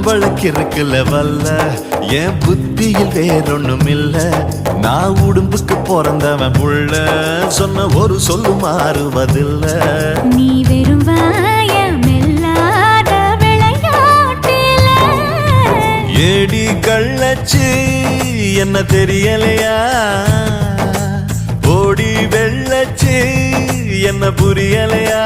பொம்பளைக்கு இருக்குல்ல வல்ல என் புத்தியில் வேறொன்னும் இல்ல நான் உடும்புக்கு பிறந்தவன் புள்ள சொன்ன ஒரு சொல்லு மாறுவதில்ல நீ வெறும் வாயமில்லாத விளையாட்டில ஏடி கள்ளச்சு என்ன தெரியலையா ஓடி வெள்ளச்சு என்ன புரியலையா